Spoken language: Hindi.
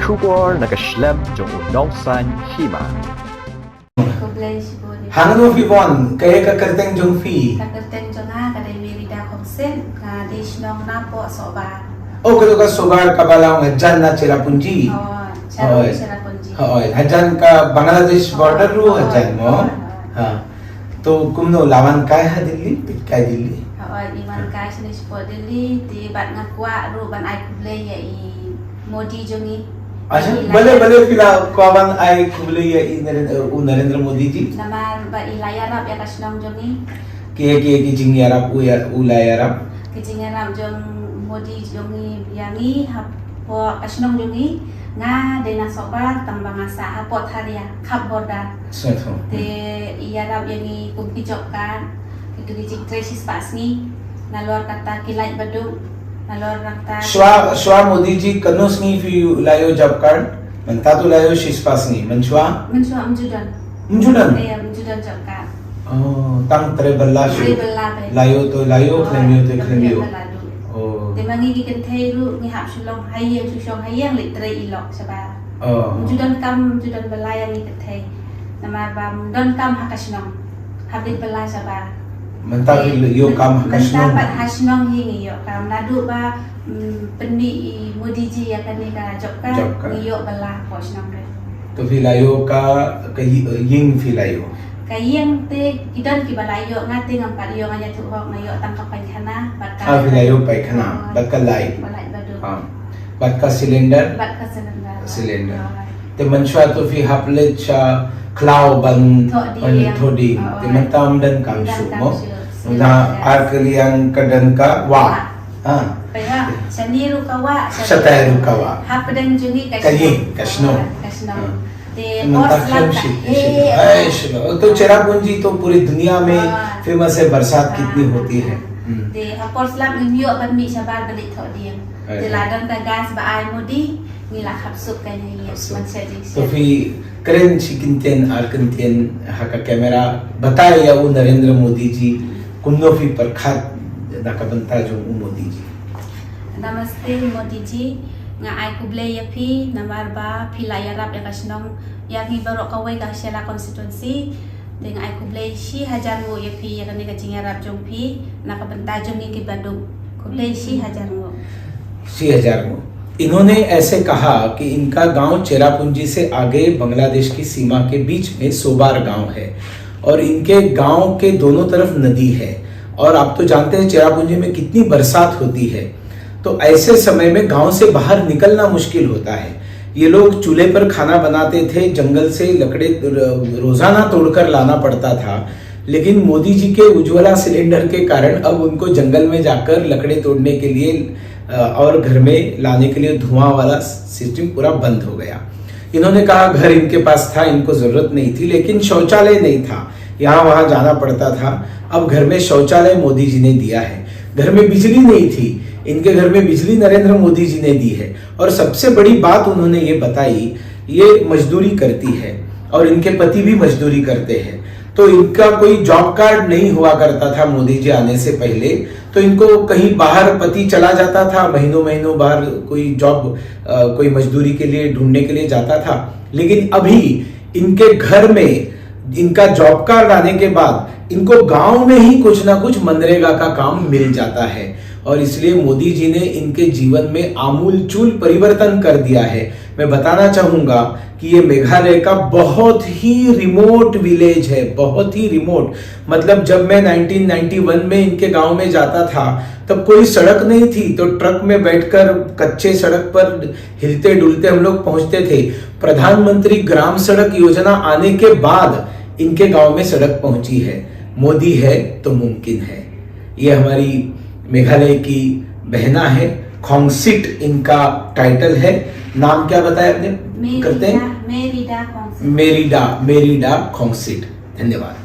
Shubor nakaslem jong unong san hima. Hangno fi bon kaya ka kerteng jong fi. Ka kerteng jong ha kada Merida Komsen ka desnong na po soba. Oh kado ka sobar ka balaw nga jan na Cherrapunji. Oh, Cherrapunji. Oh, hajan ka Bangladesh border ru hajan mo. Ha. तो कुमनो लावन काय है दिल्ली काय दिल्ली और इमान काय से स्पॉट दिल्ली ते बात ngakwa ru ban ai kuble ya i Modi jongi अच्छा भले भले फिलहाल कौन आए कुबले या Narendra Modi ji nama ba ilaya rap ya kasnong jongi के जिंग यारब उला यारब ke jingaram jong Modi jongi yangi hapo kasnong jongi nga dena soba tambang asa hapo tharia khap borda सुनो te iyarab yangi kumpi jokkan itu di tresis pasni nalor kata kilai badu nalor kata श्वा Modi ji कनोस नहीं फी लायो जब कार्ड मनता तो लायो शिस्पास नहीं मनश्वा menjudan मुजुडन menjudan jokkan तंग तरे बल्ला शु लायो तो क्लेमियो तो क्लेमियो oh te mangi gi kan thai ru ngi hap sulong hayang susong hayang li tre ilok saba menjudan kam menjudan belai yang ngi thai nama bam don kam hakasnong habit belai saba मनता यो काम कसनो mendapat hasnong hingi yo kam nadu ba pendi Modi ji ya kan ni ka jokka yo bala posnong re तो फिर लायो का यिंग फिर लायो kayang te idan ki balayo ngate ngam pariyo ngaya tu hok ngayo tangkap pankana batka फिर लायो पैखाना बट का लाई balai badu हाँ बट का सिलेंडर batka सिलेंडर ते मनश्वा तो फिर हापले चा क्लाव बन थोड़ी ते मनताम दन काम शुमो ना आर्कलियन कदन का वा हाँ Paya saniru kawa Sataru kawa. Hapdan jungi Kayi kasno te मंताक्षम तो चेरापूंजी तो पूरी दुनिया में फेमस है बरसात कितनी होती है te aporslam nyo ban mi sabar balik thok dia te ladon ta gas ba ai Modi ni la khapsuk kan ya man sejik तो फिर करें शिकिंतेन आर्कंतेन हाका कैमरा बताए या वो नरेंद्र मोदी जी कुन्नो फिर परखात नाकाबंता जो Modi ji Namaste Modi ji nga ai kuble ya phi namar ba philaya rap ya kasnong yang hi barok kawai ka Shela constituency te nga ai kuble shi hajar ngo ya phi ya kan ka jinga rap jong phi nakabanta jong ki Bandung kuble shi hajar ngo 6000 में इन्होंने ऐसे कहा कि इनका गांव चेरापूंजी से आगे बांग्लादेश की सीमा के बीच में सोबार गांव है और इनके गांव के दोनों तरफ नदी है और आप तो जानते हैं चेरापूंजी में कितनी बरसात होती है तो ऐसे समय में गांव से बाहर निकलना मुश्किल होता है ये लोग चूल्हे पर खाना बनाते थे जंगल से लकड़े रोजाना तोड़कर लाना पड़ता था लेकिन मोदी जी के उज्ज्वला सिलेंडर के कारण अब उनको जंगल में जाकर लकड़े तोड़ने के लिए और घर में लाने के लिए धुआं वाला सिस्टम पूरा बंद हो गया इन्होंने कहा घर इनके पास था इनको जरूरत नहीं थी लेकिन शौचालय नहीं था यहाँ वहां जाना पड़ता था अब घर में शौचालय मोदी जी ने दिया है घर में बिजली नहीं थी इनके घर में बिजली नरेंद्र मोदी जी ने दी है और सबसे बड़ी बात उन्होंने ये बताई ये मजदूरी करती है और इनके पति भी मजदूरी करते हैं तो इनका कोई जॉब कार्ड नहीं हुआ करता था मोदी जी आने से पहले तो इनको कहीं बाहर पति चला जाता था महीनों महीनों बाहर कोई जॉब कोई मजदूरी के लिए ढूंढने के लिए जाता था लेकिन अभी इनके घर में इनका जॉब कार्ड आने के बाद इनको गांव में ही कुछ ना कुछ मनरेगा का काम मिल जाता है और इसलिए मोदी जी ने इनके जीवन में आमूलचूल परिवर्तन कर दिया है मैं बताना चाहूंगा कि ये मेघालय का बहुत ही रिमोट विलेज है बहुत ही रिमोट मतलब जब मैं 1991 में इनके गांव में जाता था तब कोई सड़क नहीं थी तो ट्रक में बैठकर कच्चे सड़क पर हिलते डुलते हम लोग पहुंचते थे प्रधानमंत्री ग्राम सड़क योजना आने के बाद इनके गांव में सड़क पहुंची है मोदी है तो मुमकिन है ये हमारी मेघालय की बहना है खोंगसिट इनका टाइटल है नाम क्या बताया आपने करते हैं Merida मेरीडा खोंगसिट धन्यवाद